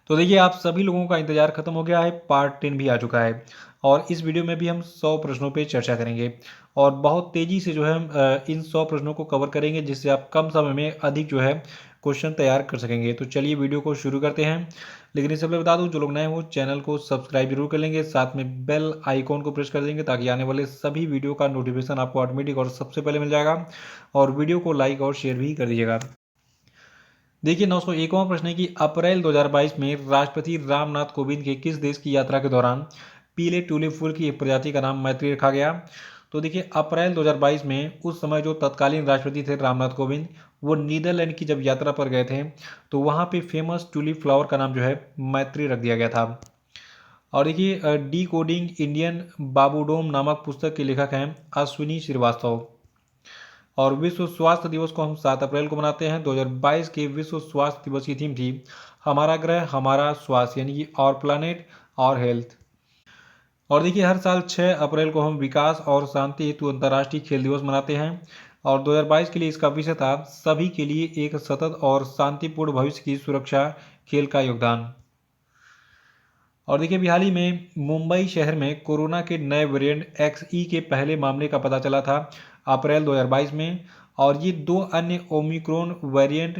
तो देखिए आप सभी लोगों का इंतज़ार खत्म हो गया है, पार्ट 10 भी आ चुका है और इस वीडियो में भी हम 100 प्रश्नों पे चर्चा करेंगे और बहुत तेज़ी से जो है हम इन 100 प्रश्नों को कवर करेंगे जिससे आप कम समय में अधिक जो है क्वेश्चन तैयार कर सकेंगे। तो चलिए वीडियो को शुरू करते हैं। लेकिन इससे पहले बता दूं, जो लोग नए हो चैनल को सब्सक्राइब जरूर कर लेंगे, साथ में बेल आइकॉन को प्रेस कर देंगे ताकि आने वाले सभी वीडियो का नोटिफिकेशन आपको ऑटोमेटिक और सबसे पहले मिल जाएगा। और वीडियो को लाइक और शेयर भी कर दीजिएगा। देखिए 901वां प्रश्न है कि अप्रैल 2022 में राष्ट्रपति रामनाथ कोविंद के किस देश की यात्रा के दौरान पीले ट्यूलिप फूल की एक प्रजाति का नाम मैत्री रखा गया। तो देखिए अप्रैल 2022 में उस समय जो तत्कालीन राष्ट्रपति थे रामनाथ कोविंद, वो नीदरलैंड की जब यात्रा पर गए थे तो वहाँ पे फेमस ट्यूलिप फ्लावर का नाम जो है मैत्री रख दिया गया था। और देखिए डी कोडिंग इंडियन बाबूडोम नामक पुस्तक के लेखक हैं अश्विनी श्रीवास्तव। और विश्व स्वास्थ्य दिवस को हम 7 अप्रैल को मनाते हैं। 2022 के विश्व स्वास्थ्य दिवस की थीम थी हमारा ग्रह हमारा स्वास्थ्य, यानी कि और प्लानेट और हेल्थ। और देखिए हर साल 6 अप्रैल को हम विकास और शांति हेतु अंतर्राष्ट्रीय खेल दिवस मनाते हैं और 2022 के लिए इसका विषय था सभी के लिए एक सतत और शांतिपूर्ण भविष्य की सुरक्षा, खेल का योगदान। और देखिए अभी हाल ही में मुंबई शहर में कोरोना के नए वेरिएंट XE के पहले मामले का पता चला था अप्रैल 2022 में, और ये दो अन्य ओमिक्रॉन वेरिएंट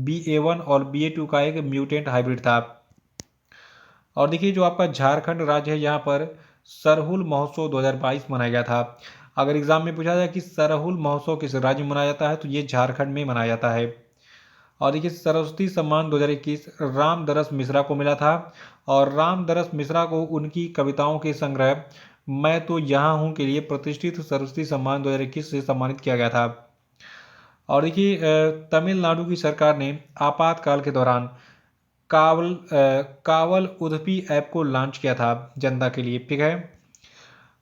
BA1 और BA2 का एक म्यूटेंट हाइब्रिड था। और देखिए जो आपका झारखंड राज्य है, यहाँ पर सरहुल महोत्सव 2022 मनाया गया था। अगर एग्जाम में पूछा जाए कि सरहुल महोत्सव किस राज्य में मनाया जाता है तो ये झारखंड में मनाया जाता है। और देखिए सरस्वती सम्मान 2021 रामदरस मिश्रा को मिला था और रामदरस मिश्रा को उनकी कविताओं के संग्रह मैं तो यहाँ हूँ के लिए प्रतिष्ठित सरस्वती सम्मान 2021 से सम्मानित किया गया था। और देखिए तमिलनाडु की सरकार ने आपातकाल के दौरान कावल उदपी ऐप को लॉन्च किया था जनता के लिए, ठीक है।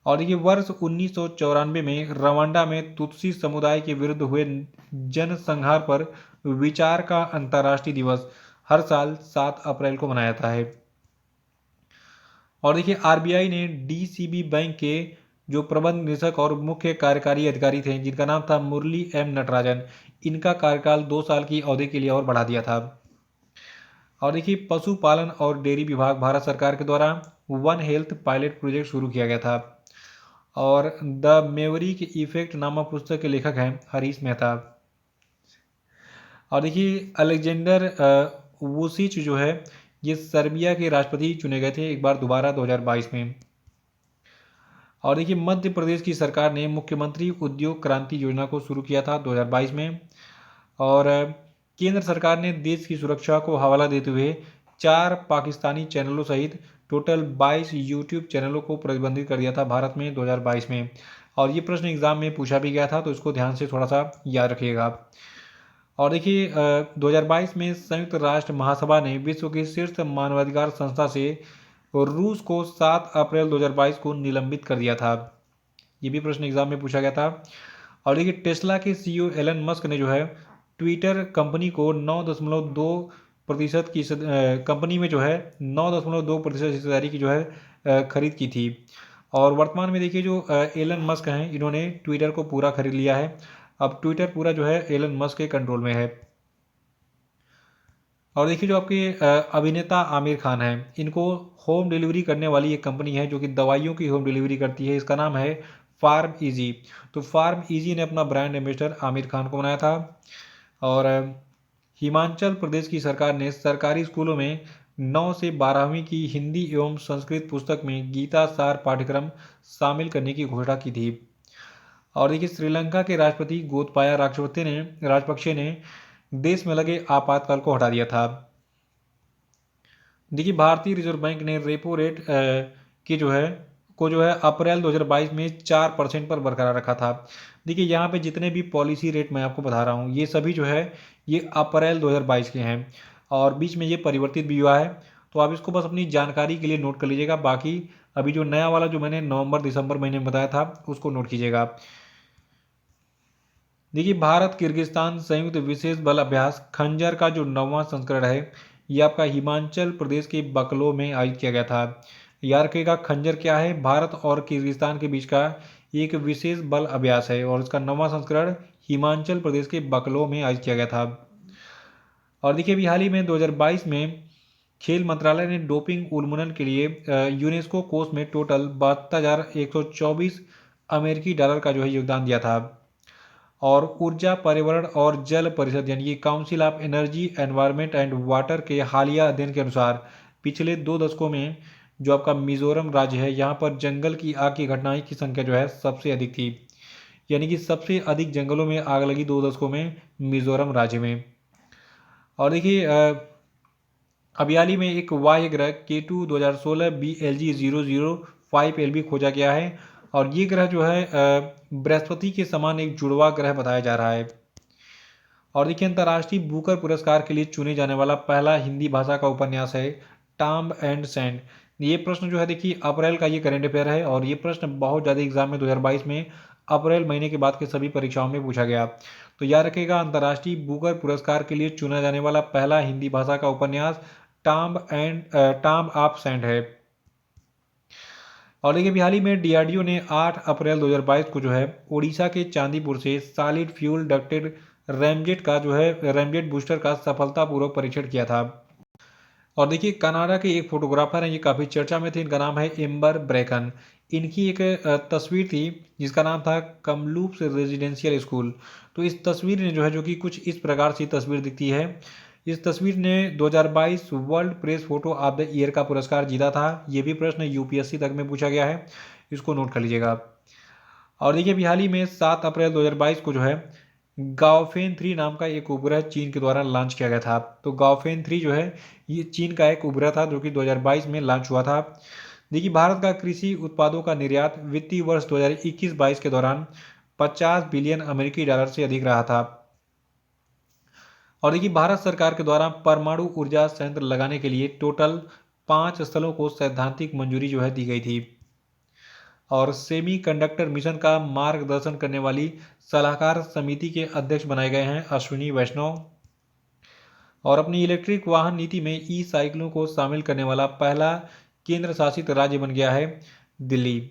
और देखिए वर्ष 1994 में रवांडा में तुत्सी समुदाय के विरुद्ध हुए जनसंहार पर विचार का अंतर्राष्ट्रीय दिवस हर साल 7 अप्रैल को मनाया जाता है। और देखिए आरबीआई ने डीसीबी बैंक के जो प्रबंध निदेशक और मुख्य कार्यकारी अधिकारी थे जिनका नाम था मुरली एम नटराजन, इनका कार्यकाल 2 साल की अवधि के लिए और बढ़ा दिया था। और देखिए पशुपालन और डेयरी विभाग भारत सरकार के द्वारा वन हेल्थ पायलट प्रोजेक्ट शुरू किया गया था। और द मेवरिक इफेक्ट नामक पुस्तक के लेखक हैं हरीश मेहता। और देखिए अलेक्जेंडर वुसिच जो है ये सर्बिया के राष्ट्रपति चुने गए थे एक बार दोबारा 2022 में। और देखिए मध्य प्रदेश की सरकार ने मुख्यमंत्री उद्योग क्रांति योजना को शुरू किया था 2022 में। और केंद्र सरकार ने देश की सुरक्षा को हवाला देते हुए 4 पाकिस्तानी चैनलों सहित टोटल 22 यूट्यूब चैनलों को प्रतिबंधित कर दिया था भारत में 2022 में। और ये प्रश्न एग्जाम में पूछा भी गया था तो इसको ध्यान से थोड़ा सा याद रखिएगा। और देखिए 2022 में संयुक्त राष्ट्र महासभा ने विश्व की शीर्ष मानवाधिकार संस्था से रूस को 7 अप्रैल 2022 को निलंबित कर दिया था। ये भी प्रश्न एग्जाम में पूछा गया था। और देखिए टेस्ला के CEO एलन मस्क ने जो है ट्विटर कंपनी को 9.2% की कंपनी में जो है 9.2% हिस्सेदारी की जो है खरीद की थी। और वर्तमान में देखिए जो एलन मस्क हैं इन्होंने ट्विटर को पूरा खरीद लिया है। अब ट्विटर पूरा जो है एलन मस्क के कंट्रोल में है। और देखिए जो आपके अभिनेता आमिर खान हैं, इनको होम डिलीवरी करने वाली एक कंपनी है जो कि दवाइयों की होम डिलीवरी करती है, इसका नाम है फार्म इजी। तो फार्म इजी ने अपना ब्रांड एम्बेसडर आमिर खान को बनाया था। और हिमाचल प्रदेश की सरकार ने सरकारी स्कूलों में 9 से 12वीं की हिंदी एवं संस्कृत पुस्तक में गीता सार पाठ्यक्रम शामिल करने की घोषणा की थी। और देखिए श्रीलंका के राष्ट्रपति गोतबाया राजपक्षे ने देश में लगे आपातकाल को हटा दिया था। देखिए भारतीय रिजर्व बैंक ने रेपो रेट की जो है अप्रैल 2022 में 4% पर बरकरार रखा था। देखिए यहाँ पे जितने भी पॉलिसी रेट मैं आपको बता रहा हूँ ये सभी जो है ये अप्रैल 2022 के हैं और बीच में ये परिवर्तित भी हुआ है। तो आप इसको बस अपनी जानकारी के लिए नोट कर लीजिएगा। बाकी अभी जो नया वाला जो मैंने नवंबर दिसंबर महीने में बताया था उसको नोट कीजिएगा। देखिए भारत किर्गिस्तान संयुक्त विशेष बल अभ्यास खंजर का जो 9वां संस्करण है ये आपका हिमाचल प्रदेश के बकलो में आयोजित किया गया था। याद रखिएगा खंजर क्या है, भारत और किर्गिस्तान के बीच का एक विशेष बल अभ्यास है और इसका 9वां संस्करण हिमाचल प्रदेश के बकलो में आयोजित किया गया था। और देखिए अभी हाल ही में 2022 में खेल मंत्रालय ने डोपिंग उन्मूलन के लिए यूनेस्को कोष में टोटल 72,124 अमेरिकी डॉलर का जो है योगदान दिया था। और ऊर्जा, पर्यावरण और जल परिषद यानी कि council of energy, environment and water के हालिया अध्ययन के अनुसार पिछले 2 दशकों में जो आपका मिजोरम राज्य है, यहाँ पर जंगल की आग की घटनाएं की संख्या जो है सबसे अधिक थी। यानी कि सबसे अधिक जंगलों में आग लगी 2 दशकों में मिजोरम राज्य में। और देखिए अभी हाल ही में एक बाह्य ग्रह K2 2016 BLG 005 LB खोजा गया है और ये ग्रह जो है बृहस्पति के समान एक जुड़वा ग्रह बताया जा रहा है। और देखिए अंतर्राष्ट्रीय बुकर पुरस्कार के लिए चुने जाने वाला पहला हिंदी भाषा का उपन्यास है टॉम एंड सैंड। ये प्रश्न जो है देखिए अप्रैल का ये करंट अफेयर है और ये प्रश्न बहुत ज़्यादा एग्जाम में 2022 में अप्रैल महीने के बाद के सभी परीक्षाओं में पूछा गया। तो याद रखिएगा अंतर्राष्ट्रीय बुकर पुरस्कार के लिए चुना जाने वाला पहला हिंदी भाषा का उपन्यास टॉम ऑफ सैंड है। और देखिए हाल ही में डीआरडीओ ने 8 अप्रैल 2022 को जो है ओडिशा के चांदीपुर से solid fuel ducted ramjet booster का सफलतापूर्वक परीक्षण किया था। और देखिए कनाडा के एक फोटोग्राफर हैं, ये काफ़ी चर्चा में थे, इनका नाम है एम्बर ब्रेकन। इनकी एक तस्वीर थी जिसका नाम था कमलूप्स रेजिडेंशियल स्कूल। तो इस तस्वीर ने जो है जो कि कुछ इस प्रकार से तस्वीर दिखती है। इस तस्वीर ने 2022 world press photo of the year का पुरस्कार जीता था। ये भी प्रश्न यूपीएससी तक में पूछा गया है, इसको नोट कर लीजिएगा। और देखिए अभी हाल ही में 7 अप्रैल 2022 को जो है गाओफेन 3 नाम का एक उपग्रह चीन के द्वारा लॉन्च किया गया था। तो गाओफेन 3 जो है ये चीन का एक उपग्रह था जो कि 2022 में लॉन्च हुआ था। देखिए भारत का कृषि उत्पादों का निर्यात वित्तीय वर्ष 2021-22 के दौरान 50 बिलियन अमेरिकी डॉलर से अधिक रहा था। और देखिए भारत सरकार के द्वारा परमाणु ऊर्जा संयंत्र लगाने के लिए टोटल 5 स्थलों को सैद्धांतिक मंजूरी जो है दी गई थी। और सेमी कंडक्टर मिशन का मार्गदर्शन करने वाली सलाहकार समिति के अध्यक्ष बनाए गए हैं अश्विनी वैष्णव। और अपनी इलेक्ट्रिक वाहन नीति में ई साइकिलों को शामिल करने वाला पहला केंद्र शासित राज्य बन गया है दिल्ली।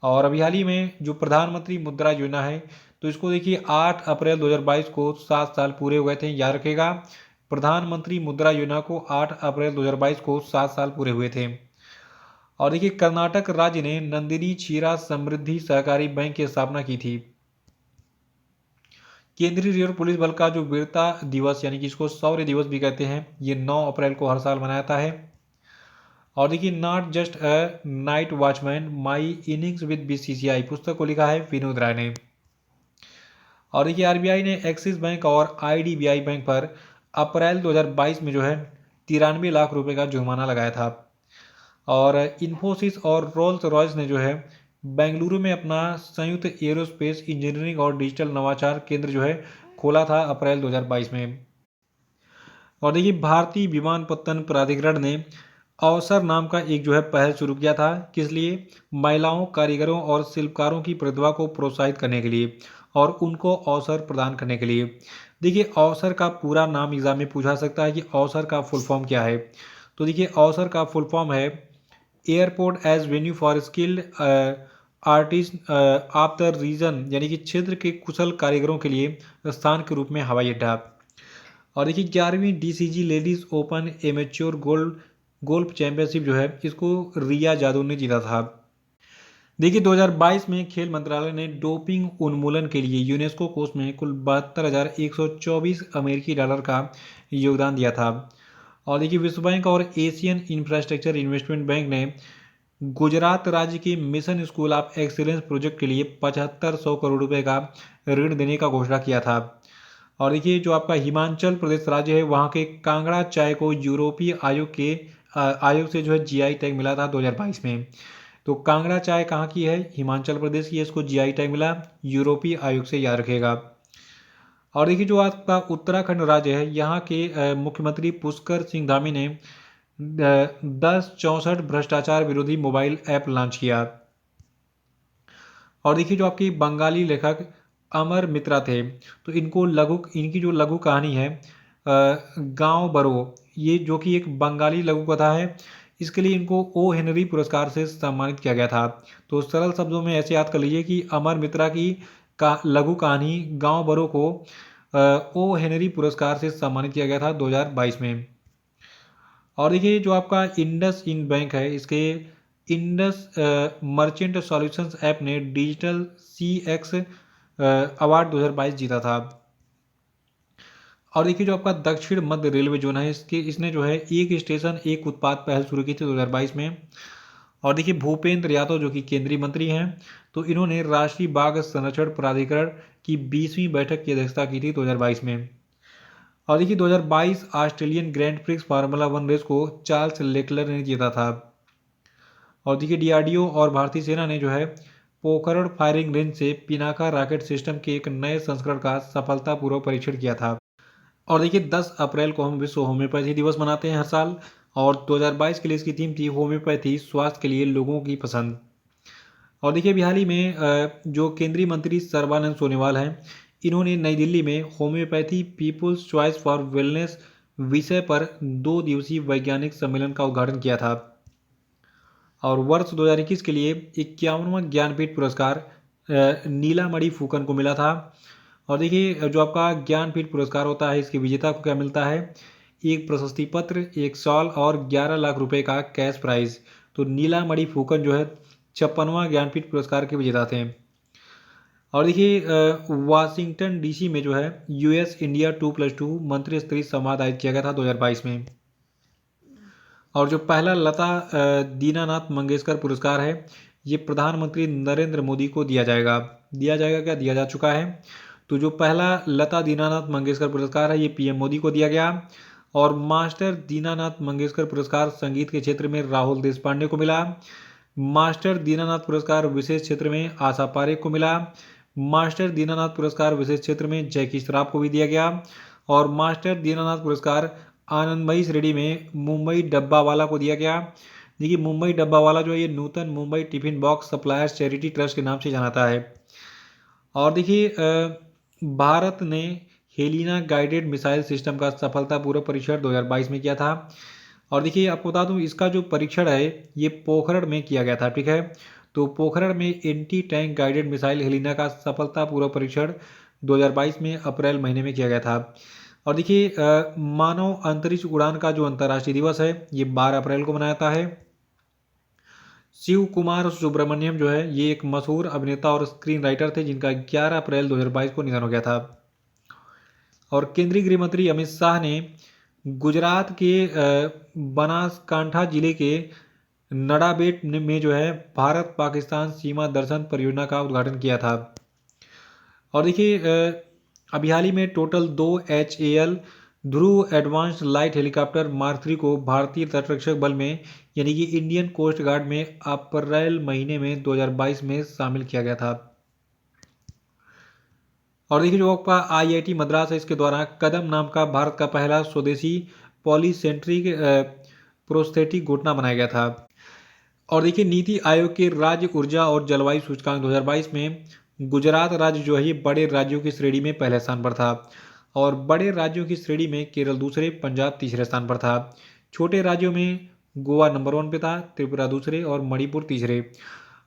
और अभी हाल ही में जो प्रधानमंत्री मुद्रा योजना है तो इसको देखिए 8 अप्रैल 2022 को 7 साल पूरे हुए थे। याद रखेगा प्रधानमंत्री मुद्रा योजना को 8 अप्रैल 2022 को 7 साल पूरे हुए थे। और देखिए कर्नाटक राज्य ने नंदिनी क्षीरा समृद्धि सहकारी बैंक की स्थापना की थी। केंद्रीय रिजर्व पुलिस बल का जो वीरता दिवस यानी कि इसको शौर्य दिवस भी कहते हैं, ये 9 अप्रैल को हर साल मनाया जाता है। और देखिए not just a night watchman my innings with BCCI पुस्तक को लिखा है विनोद राय ने। और देखिए आरबीआई ने एक्सिस बैंक और आईडीबीआई बैंक पर अप्रैल 2022 में जो है 93 लाख रुपए का जुर्माना लगाया था। और इन्फोसिस और रोल्स रॉयस ने जो है बेंगलुरु में अपना संयुक्त एरोस्पेस इंजीनियरिंग और डिजिटल नवाचार केंद्र जो है खोला था अप्रैल 2022 में। और देखिए भारतीय विमानपत्तन प्राधिकरण ने अवसर नाम का एक जो है पहल शुरू किया था। किस लिए? महिलाओं, कारीगरों और शिल्पकारों की प्रतिभा को प्रोत्साहित करने के लिए और उनको अवसर प्रदान करने के लिए। देखिए अवसर का पूरा नाम एग्जाम में पूछा सकता है कि अवसर का फुल फॉर्म क्या है। तो देखिए अवसर का फुल फॉर्म है airport as venue for skilled artist of the region, यानी कि क्षेत्र के कुशल कारीगरों के लिए स्थान के रूप में हवाई अड्डा। और देखिए 11वीं DCG ladies open amateur golf championship जो है इसको रिया जादव ने जीता था। देखिए 2022 में खेल मंत्रालय ने डोपिंग उन्मूलन के लिए यूनेस्को कोष में कुल 72,124 अमेरिकी डॉलर का योगदान दिया था। और देखिए विश्व बैंक और एशियन इंफ्रास्ट्रक्चर इन्वेस्टमेंट बैंक ने गुजरात राज्य के mission school of excellence project के लिए 7500 करोड़ रुपए का ऋण देने का घोषणा किया था। और देखिए जो आपका हिमाचल प्रदेश राज्य है वहाँ के कांगड़ा चाय को यूरोपीय आयोग से जो है जीआई टैग मिला था 2022 में। तो कांगड़ा चाय कहाँ की है? हिमाचल प्रदेश की है, इसको जीआई टैग मिला यूरोपीय आयोग से, याद रखेगा। और देखिए जो आपका उत्तराखंड राज्य है यहाँ के मुख्यमंत्री पुष्कर सिंह धामी ने 1064 भ्रष्टाचार विरोधी मोबाइल ऐप लॉन्च किया। और देखिए जो आपकी बंगाली लेखक अमर मित्रा थे तो इनकी जो लघु कहानी है गांव बरो, ये जो कि एक बंगाली लघु कथा है, इसके लिए इनको ओ हेनरी पुरस्कार से सम्मानित किया गया था। तो सरल शब्दों में ऐसे याद कर लीजिए कि अमर मित्रा की लघु कहानी गांव बरो को ओ हेनरी पुरस्कार से सम्मानित किया गया था 2022 में। और देखिए जो आपका इंडस इंड बैंक है, इसके इंडस मर्चेंट सॉल्यूशंस ऐप ने डिजिटल CX अवार्ड 2022 जीता था। और देखिए जो आपका दक्षिण मध्य रेलवे जोन है, इसने जो है एक स्टेशन एक उत्पाद पहल शुरू की थी 2022 में। और देखिए भूपेंद्र यादव जो कि केंद्रीय मंत्री हैं, तो इन्होंने राष्ट्रीय बाघ संरक्षण प्राधिकरण की 20वीं बैठक की अध्यक्षता की थी 2022 में। और देखिए 2022 Australian grand prix formula 1 race को चार्ल्स लेक्लर ने जीता था। और देखिए DRDO और भारतीय सेना ने जो है पोखरण फायरिंग रेंज से पिनाका रॉकेट सिस्टम के एक नए संस्करण का सफलतापूर्वक परीक्षण किया था। और देखिए 10 अप्रैल को हम विश्व होम्योपैथी दिवस मनाते हैं हर साल, और 2022 के लिए इसकी थीम थी होम्योपैथी स्वास्थ्य के लिए लोगों की पसंद। और देखिए अभी हाल ही में जो केंद्रीय मंत्री सर्बानंद सोनोवाल हैं, इन्होंने नई दिल्ली में homeopathy people's choice for wellness विषय पर 2 दिवसीय वैज्ञानिक सम्मेलन का उद्घाटन किया था। और वर्ष 2021 के लिए 51वां ज्ञानपीठ पुरस्कार नीलामणि फूकन को मिला था। और देखिए जो आपका ज्ञानपीठ पुरस्कार होता है, इसके विजेता को क्या मिलता है? एक प्रशस्ति पत्र, एक शॉल और 11 लाख रुपए का कैश प्राइज। तो नीलामणि फूकन जो है 56वां ज्ञानपीठ पुरस्कार के विजेता थे। और देखिए वाशिंगटन DC में जो है US इंडिया 2+2 मंत्री स्तरीय संवाद आयोजित किया गया था 2022 में। और जो पहला लता दीनानाथ मंगेशकर पुरस्कार है, ये प्रधानमंत्री नरेंद्र मोदी को दिया जाएगा। क्या दिया जा चुका है? तो जो पहला लता दीनानाथ मंगेशकर पुरस्कार है, ये PM मोदी को दिया गया। और मास्टर दीनानाथ मंगेशकर पुरस्कार संगीत के क्षेत्र में राहुल देशपांडे को मिला। मास्टर दीनानाथ पुरस्कार विशेष क्षेत्र में आशा पारेख को मिला। मास्टर दीनानाथ पुरस्कार विशेष क्षेत्र में जैकी श्रॉफ को भी दिया गया। और मास्टर दीनानाथ पुरस्कार आनंदमयी श्रेणी में मुंबई डब्बावाला को दिया गया। देखिए मुंबई डब्बावाला जो है ये Nutan Mumbai tiffin box suppliers charity trust के नाम से जाना जाता है। और देखिए भारत ने हेलिना गाइडेड मिसाइल सिस्टम का सफलतापूर्वक परीक्षण 2022 में किया था। और देखिए आपको बता दूं, इसका जो परीक्षण है ये पोखरण में किया गया था, ठीक है। तो पोखरण में anti tank guided missile Helina का सफलतापूर्वक परीक्षण 2022 में अप्रैल महीने में किया गया था। और देखिए मानव अंतरिक्ष उड़ान का जो अंतर्राष्ट्रीय दिवस है, ये 12 अप्रैल को मनाया जाता है। शिव कुमार सुब्रमण्यम जो है ये एक मशहूर अभिनेता और स्क्रीन राइटर थे, जिनका 11 अप्रैल 2022 को निधन हो गया था। और केंद्रीय गृह मंत्री अमित शाह ने गुजरात के बनासकांठा जिले के नड़ाबेट में जो है भारत पाकिस्तान सीमा दर्शन परियोजना का उद्घाटन किया था। और देखिए अभी हाल ही में टोटल 2 HAL ध्रुव एडवांस्ड लाइट हेलीकॉप्टर मार्क 3 को भारतीय तटरक्षक बल में यानी कि इंडियन कोस्ट गार्ड में अप्रैल महीने में 2022 में शामिल किया गया था। और देखिए जो आपका IIT मद्रास है, इसके द्वारा कदम नाम का भारत का पहला स्वदेशी पॉलीसेंट्रिक प्रोस्थेटिक घुटना बनाया गया था। और देखिए नीति आयोग के राज्य ऊर्जा और जलवायु सूचकांक 2022 में गुजरात राज्य जो है ये बड़े राज्यों की श्रेणी में पहले स्थान पर था। और बड़े राज्यों की श्रेणी में केरल दूसरे, पंजाब तीसरे स्थान पर था। छोटे राज्यों में गोवा नंबर 1 पे था, त्रिपुरा दूसरे और मणिपुर तीसरे।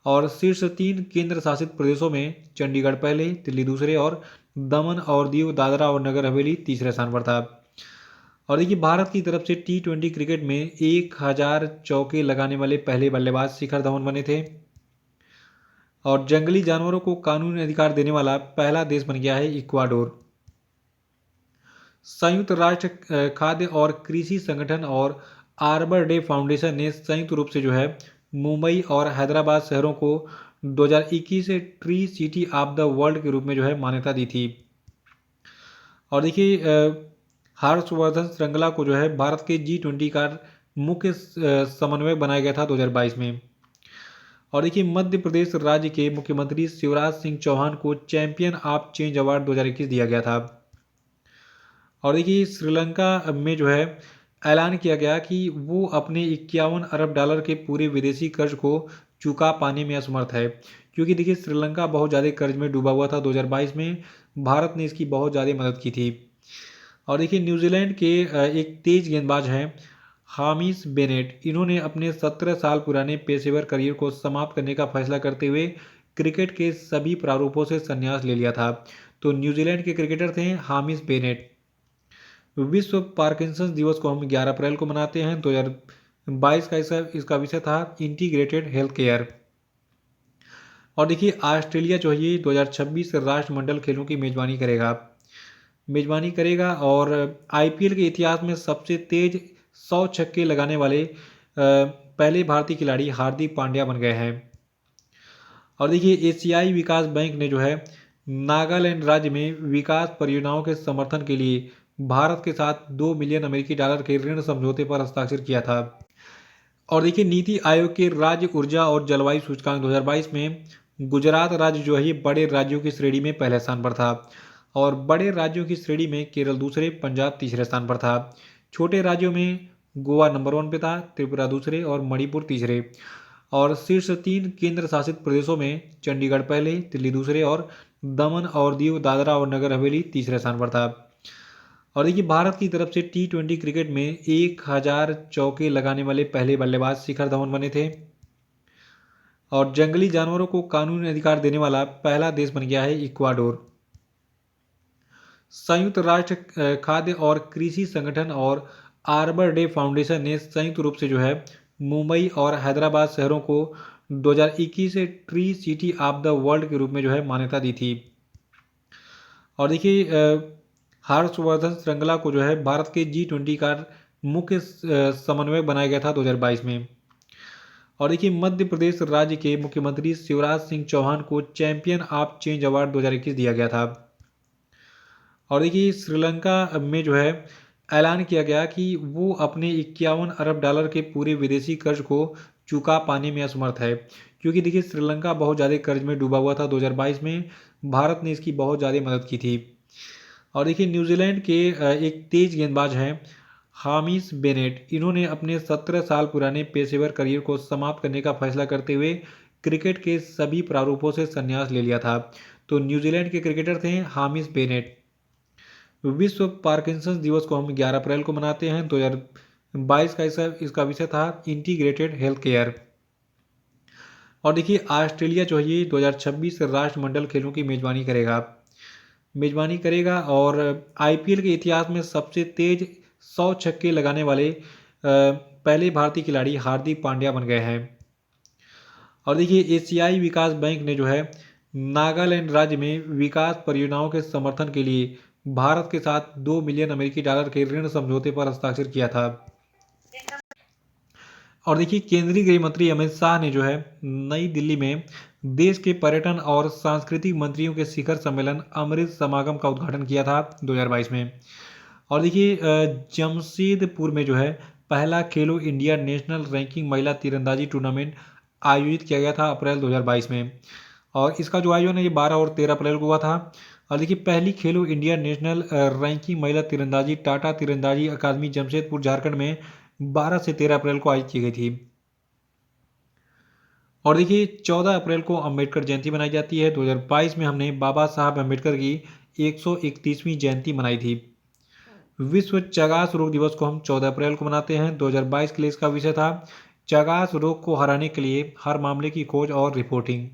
और शीर्ष 3 केंद्र शासित प्रदेशों में चंडीगढ़ पहले, दिल्ली दूसरे और दमन और दीव दादरा और नगर हवेली तीसरे स्थान पर था। और देखिए भारत की तरफ से T20 क्रिकेट में 1000 चौके लगाने वाले पहले बल्लेबाज शिखर धवन बने थे। और जंगली जानवरों को कानूनी अधिकार देने वाला पहला देश बन गया है इक्वाडोर। संयुक्त राष्ट्र खाद्य और कृषि संगठन और आर्बर डे फाउंडेशन ने संयुक्त रूप से जो है मुंबई और हैदराबाद शहरों को 2021 से tree city of the world के रूप में जो है मान्यता दी थी। और देखिए हर्षवर्धन श्रृंगला को जो है भारत के G20 का मुख्य समन्वयक बनाया गया था 2022 में। और देखिए मध्य प्रदेश राज्य के मुख्यमंत्री शिवराज सिंह चौहान को चैंपियन ऑफ चेंज अवार्ड 2021 दिया गया था। और देखिए श्रीलंका में जो है ऐलान किया गया कि वो अपने 51 अरब डॉलर के पूरे विदेशी कर्ज को चुका पाने में असमर्थ है, क्योंकि देखिए श्रीलंका बहुत ज़्यादा कर्ज में डूबा हुआ था 2022 में। भारत ने इसकी बहुत ज़्यादा मदद की थी। और देखिए न्यूजीलैंड के एक तेज गेंदबाज हैं हामिश बेनेट, इन्होंने अपने 17 साल पुराने पेशेवर करियर को समाप्त करने का फैसला करते हुए क्रिकेट के सभी प्रारूपों से संन्यास ले लिया था। तो न्यूजीलैंड के क्रिकेटर थे हामिश बेनेट। विश्व पार्किंसंस दिवस को हम 11 अप्रैल को मनाते हैं। 2022 का इसका विषय था इंटीग्रेटेड हेल्थ केयर। और देखिए ऑस्ट्रेलिया जो है ये 2026 राष्ट्रमंडल खेलों की मेजबानी करेगा और आईपीएल के इतिहास में सबसे तेज 100 छक्के लगाने वाले पहले भारतीय खिलाड़ी हार्दिक पांड्या बन गए हैं। और देखिए एशियाई विकास बैंक ने जो है नागालैंड राज्य में विकास परियोजनाओं के समर्थन के लिए भारत के साथ 2 मिलियन अमेरिकी डॉलर के ऋण समझौते पर हस्ताक्षर किया था। और देखिए नीति आयोग के राज्य ऊर्जा और जलवायु सूचकांक 2022 में गुजरात राज्य जो है ये बड़े राज्यों की श्रेणी में पहले स्थान पर था और बड़े राज्यों की श्रेणी में केरल दूसरे, पंजाब तीसरे स्थान पर था। छोटे राज्यों में गोवा नंबर 1 पे था, त्रिपुरा दूसरे और मणिपुर तीसरे। और शीर्ष 3 केंद्र शासित प्रदेशों में चंडीगढ़ पहले, दिल्ली दूसरे और दमन और दीव दादरा और नगर हवेली तीसरे स्थान पर था। और देखिए भारत की तरफ से T20 क्रिकेट में 1000 चौके लगाने वाले पहले बल्लेबाज शिखर धवन बने थे। और जंगली जानवरों को कानूनी अधिकार देने वाला पहला देश बन गया है इक्वाडोर। संयुक्त राष्ट्र खाद्य और कृषि संगठन और आर्बर डे फाउंडेशन ने संयुक्त रूप से जो है मुंबई और हैदराबाद शहरों को 2021 से tree city of the world के रूप में जो है मान्यता दी थी। और देखिए हर्षवर्धन श्रृंगला को जो है भारत के G20 का मुख्य समन्वयक बनाया गया था 2022 में। और देखिए मध्य प्रदेश राज्य के मुख्यमंत्री शिवराज सिंह चौहान को चैंपियन ऑफ चेंज अवार्ड 2021 दिया गया था। और देखिए श्रीलंका में जो है ऐलान किया गया कि वो अपने 51 अरब डॉलर के पूरे विदेशी कर्ज को चुका पाने में असमर्थ है, क्योंकि देखिए श्रीलंका बहुत ज़्यादा कर्ज में डूबा हुआ था 2022 में। भारत ने इसकी बहुत ज़्यादा मदद की थी। और देखिए न्यूजीलैंड के एक तेज गेंदबाज हैं हामिश बेनेट। इन्होंने अपने 17 साल पुराने पेशेवर करियर को समाप्त करने का फैसला करते हुए क्रिकेट के सभी प्रारूपों से संन्यास ले लिया था। तो न्यूजीलैंड के क्रिकेटर थे हामिश बेनेट। विश्व पार्किंसंस दिवस को हम 11 अप्रैल को मनाते हैं। 2022 का इसका विषय था इंटीग्रेटेड हेल्थ केयर। और देखिए ऑस्ट्रेलिया जो है ये 2026 राष्ट्रमंडल खेलों की मेजबानी करेगा और आईपीएल के इतिहास में सबसे तेज 100 छक्के लगाने वाले पहले भारतीय खिलाड़ी हार्दिक पांड्या बन गए हैं। और देखिए एशियाई विकास बैंक ने जो है नागालैंड राज्य में विकास परियोजनाओं के समर्थन के लिए भारत के साथ 2 मिलियन अमेरिकी डॉलर के ऋण समझौते पर हस्ताक्षर किया था। और देखिए केंद्रीय गृह मंत्री अमित शाह ने जो है नई दिल्ली में देश के पर्यटन और सांस्कृतिक मंत्रियों के शिखर सम्मेलन अमृत समागम का उद्घाटन किया था 2022 में। और देखिए जमशेदपुर में जो है पहला खेलो इंडिया नेशनल रैंकिंग महिला तीरंदाजी टूर्नामेंट आयोजित किया गया था अप्रैल 2022 में। और इसका जो आयोजन है ये 12 और 13 अप्रैल को हुआ था। और देखिए पहली खेलो इंडिया नेशनल रैंकिंग महिला तीरंदाजी टाटा तीरंदाजी अकादमी जमशेदपुर झारखंड में 12 से 13 अप्रैल को आयोजित की गई थी। और देखिए 14 अप्रैल को अंबेडकर जयंती मनाई जाती है। 2022 में हमने बाबा साहब अंबेडकर की 131वीं जयंती मनाई थी। विश्व चगास रोग दिवस को हम 14 अप्रैल को मनाते हैं। 2022 के लिए इसका विषय था चगास रोग को हराने के लिए हर मामले की खोज और रिपोर्टिंग।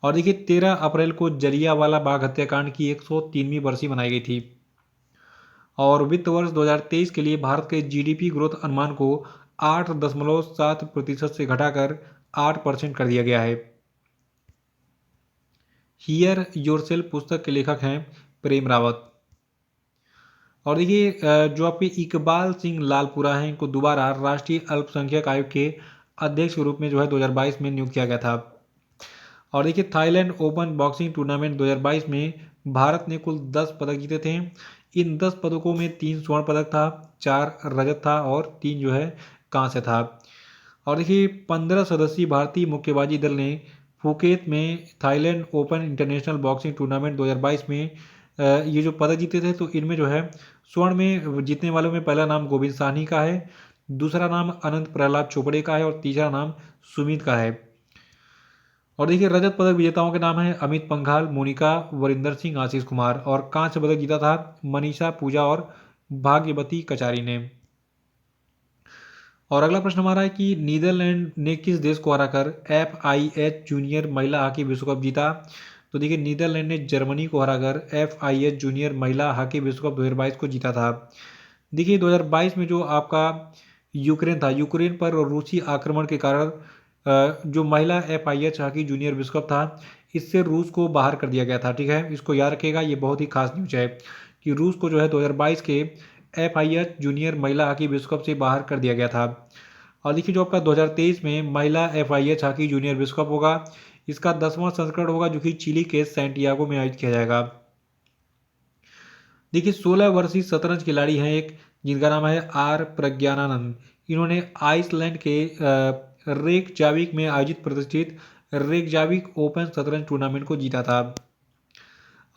और देखिए 13 अप्रैल को जलियांवाला बाग हत्याकांड की 103वीं बरसी मनाई गई थी। और वित्त वर्ष 2023 के लिए भारत के जीडीपी ग्रोथ अनुमान को 8.7% से घटाकर 8% कर दिया गया है। हियर योरसेल्फ पुस्तक के लेखक हैं प्रेम रावत। और देखिए जो आपके इकबाल सिंह लालपुरा हैं इनको दोबारा राष्ट्रीय अल्पसंख्यक आयोग के अध्यक्ष के रूप में जो है 2022 में नियुक्त किया गया था। और देखिए थाईलैंड ओपन बॉक्सिंग टूर्नामेंट 2022 में भारत ने कुल 10 पदक जीते थे। इन 10 पदकों में 3 स्वर्ण पदक था, 4 रजत था और 3 जो है कांस्य था। और देखिए 15 सदस्यीय भारतीय मुक्केबाजी दल ने फुकेत में Thailand open international boxing tournament 2022 में ये जो पदक जीते थे। तो इनमें जो है स्वर्ण में जीतने वालों में पहला नाम गोविंद साहनी का है, दूसरा नाम अनंत प्रहलाद चोपड़े का है और तीसरा नाम सुमित का है। और देखिए रजत पदक विजेताओं के नाम हैं अमित पंघाल, मोनिका, वरिंदर सिंह, आशीष कुमार। और कांस्य पदक जीता था मनीषा, पूजा और भाग्यवती कचारी ने। और अगला प्रश्न हमारा है कि नीदरलैंड ने किस देश को हराकर FIH जूनियर महिला हॉकी विश्व कप जीता। तो देखिए नीदरलैंड ने जर्मनी को हराकर FIH जूनियर महिला हॉकी विश्व कप 2022 को जीता था। देखिए 2022 में जो आपका यूक्रेन था, यूक्रेन पर रूसी आक्रमण के कारण जो महिला FIH हॉकी जूनियर विश्व कप था, इससे रूस को बाहर कर दिया गया था। ठीक है, इसको याद रखिएगा, ये बहुत ही खास न्यूज है कि रूस को जो है 2022 के FIH जूनियर महिला हॉकी विश्व कप से बाहर कर दिया गया था। और देखिए जो आपका 2023 में महिला FIH हॉकी जूनियर विश्व कप होगा, इसका 10वां संस्करण होगा जो कि चिली के सैंटियागो में आयोजित किया जाएगा। देखिए 16 वर्षीय शतरंज खिलाड़ी हैं एक, जिनका नाम है आर प्रज्ञानानंद। इन्होंने आइसलैंड के रेकजाविक में आयोजित प्रतिष्ठित रेकजाविक ओपन शतरंज टूर्नामेंट को जीता था।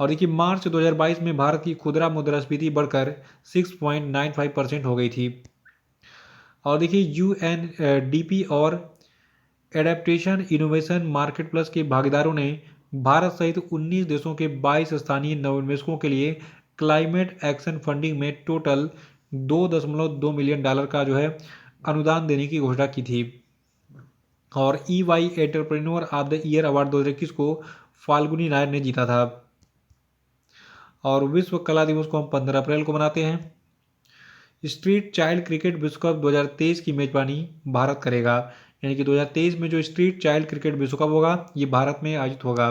और देखिए मार्च 2022 में भारत की खुदरा मुद्रास्फीति बढ़कर 6.95% हो गई थी। और देखिए UNDP और एडेप्टेशन इनोवेशन मार्केट प्लस के भागीदारों ने भारत सहित 19 देशों के 22 स्थानीय नवोन्मेषकों के लिए क्लाइमेट एक्शन फंडिंग में टोटल $2.2 मिलियन का जो है अनुदान देने की घोषणा की थी। और EY entrepreneur of the year award 2021 को फाल्गुनी नायर ने जीता था। और विश्व कला दिवस को हम 15 अप्रैल को मनाते हैं। स्ट्रीट चाइल्ड क्रिकेट विश्व कप 2023 की मेजबानी भारत करेगा, यानी कि 2023 में जो स्ट्रीट चाइल्ड क्रिकेट विश्व कप होगा ये भारत में आयोजित होगा।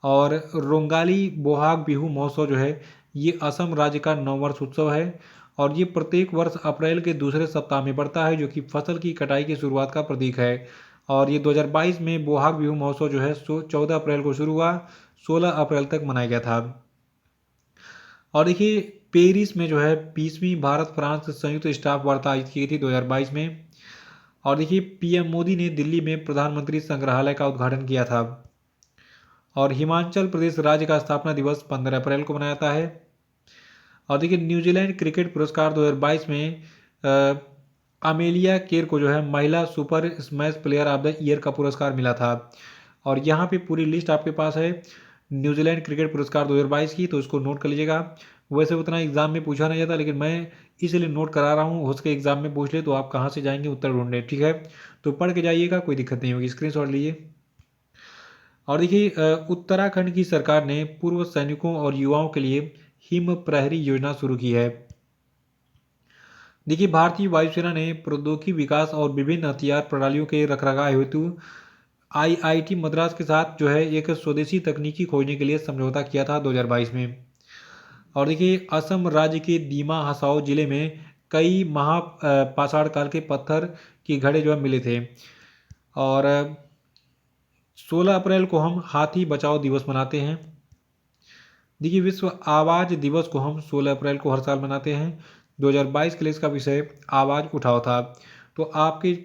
और रोंगाली बोहाग बिहू महोत्सव जो है ये असम राज्य का नववर्ष उत्सव है और ये प्रत्येक वर्ष अप्रैल के दूसरे सप्ताह में पड़ता है, जो कि फसल की कटाई की शुरुआत का प्रतीक है। और ये 2022 में बोहाग बिहू महोत्सव जो है 14 अप्रैल को शुरू हुआ, 16 अप्रैल तक मनाया गया था। और देखिए पेरिस में जो है 20वीं भारत फ्रांस संयुक्त स्टाफ वार्ता आयोजित की गई थी 2022 में। और देखिए PM मोदी ने दिल्ली में प्रधानमंत्री संग्रहालय का उद्घाटन किया था। और हिमाचल प्रदेश राज्य का स्थापना दिवस 15 अप्रैल को मनाया जाता है। और देखिए न्यूजीलैंड क्रिकेट पुरस्कार 2022 में अमेलिया केर को जो है महिला super smash player of the year का पुरस्कार मिला था। और यहाँ पे पूरी लिस्ट आपके पास है न्यूजीलैंड क्रिकेट पुरस्कार 2022 की, तो इसको नोट कर लीजिएगा। वैसे उतना एग्जाम में पूछा नहीं जाता, लेकिन मैं इसलिए नोट करा रहा हूँ, हो सके एग्जाम में पूछ ले तो आप कहाँ से जाएंगे उत्तर ढूंढने। ठीक है, तो पढ़ के जाइएगा, कोई दिक्कत नहीं होगी, स्क्रीनशॉट लीजिए। और देखिए उत्तराखंड की सरकार ने पूर्व सैनिकों और युवाओं के लिए हिम प्रहरी योजना शुरू की है। देखिए भारतीय वायुसेना ने प्रौद्योगिकी विकास और विभिन्न हथियार प्रणालियों के रखरखाव हेतु IIT मद्रास के साथ जो है एक स्वदेशी तकनीकी खोजने के लिए समझौता किया था 2022 में। और देखिए असम राज्य के दीमा हसाओ जिले में कई पाषाण काल के पत्थर की घड़े जो है मिले थे। और 16 अप्रैल को हम हाथी बचाओ दिवस मनाते हैं। देखिए विश्व आवाज़ दिवस को हम 16 अप्रैल को हर साल मनाते हैं। 2022 के लिए इसका विषय आवाज़ उठाओ था। तो आपके